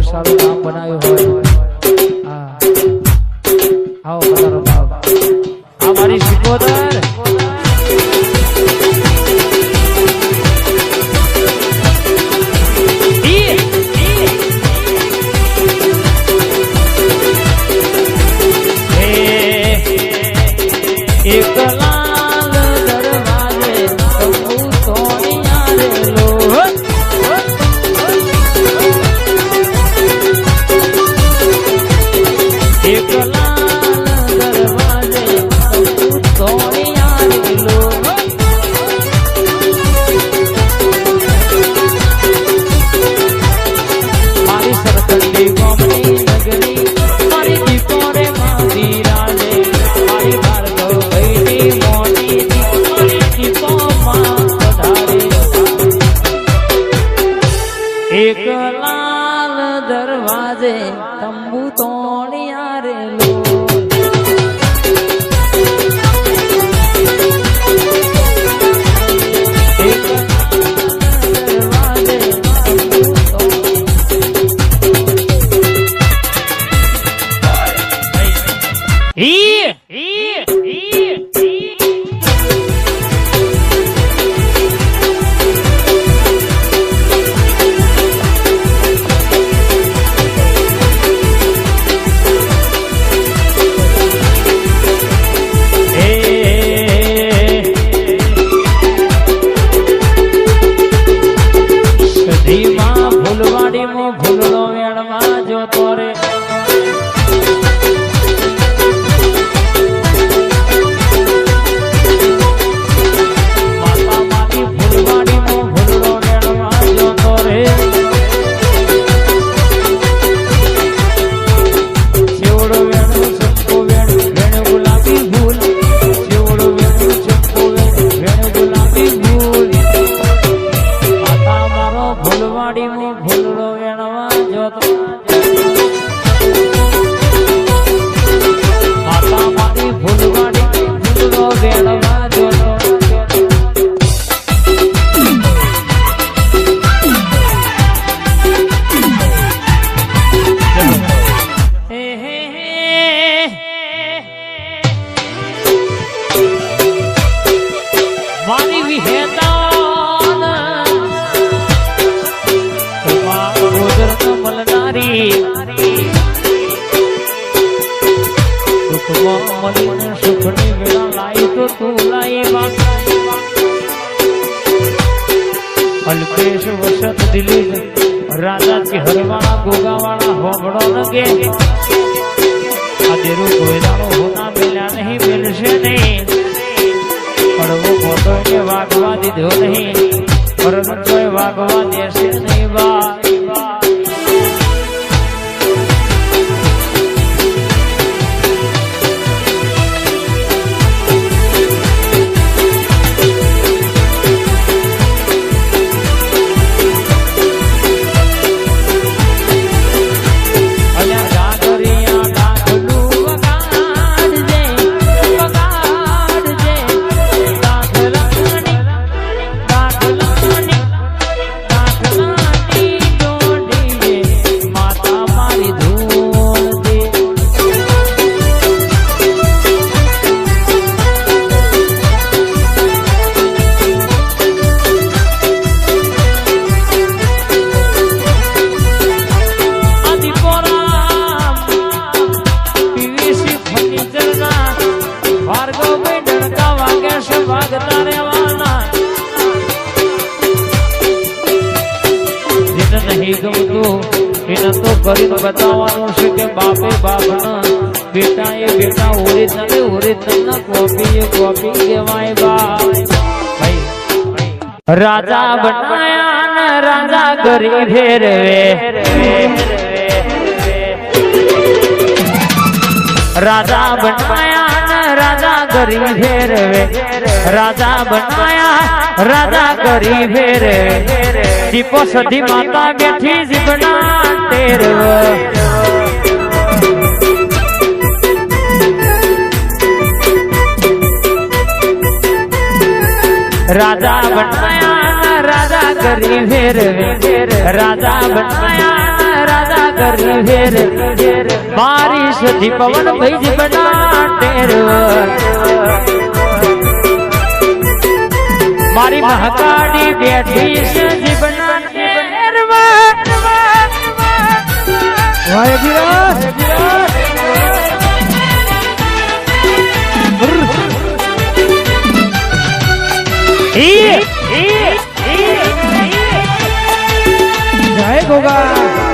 સારું કામ બનાવ્યું હોય આવો પધારો બાપ આ મારી શિકોદર એક લાલ દરવાજે તંબુ તોડિયા રે લો એક લાલ દરવાજે તંબુ તોડિયા રે લો મારી સરકંડી ગામની નગરી મારી દીપોરે મારી રાજે મારી એક લાલ દરવાજે તંબુ તોડિયા રે લો એક દરવાજે તંબુ ભૂલનો વેણમાં જોતો રે માતા માતી ભૂલવાડીનો ભૂલનો વેણમાં જોતો રે શિવડો વેણું ચંપો વેણ ગુલાબી ભૂલ શિવડો વેણું ચંપો વેણ ગુલાબી ભૂલ માતા મારો ભૂલવાડીનો ભૂલનો માતા મારી ભૂલવાડી ભૂલનો વેણવા જોતો મારી વિહેતા મળીને સુખની વેળા લાઈ તો તું લાઈ અલ્પેશ વસત દિલીપ રાજાજી હરવાળા ગોગાવાળા હોબળો લગે અધેરું કોયદાનો હોના મેલ્યા નહીં મેલશે નહીં પડવો ફોટો એને વાગવા દીધો નહીં પરંતુ વાગવા દેશે નહીં બા એને તો કરીને બતાવવાનું છે કે બાપે બાપના બેટા એ બેટા ઓરિજિનલ કોપી કહેવાય બાપ રાજા બનાયા ને રાજા કરી ફેરવે રાજા બનાયા ને રાજા કરી ફેરવે રાજા બનાયા રાજા કરી ફેરવે દીપો સધી માતા બેઠી જીવના તેરવ રાજા બનાયા રાજા કરી ફેરવે રાજા બનાયા રાજા કરી વેર મારી સધી પવન ભૈજ બના ટેર મારી મહકાડી બેઠી સધી બના ટેર વાય વિરાજ જય ગોગા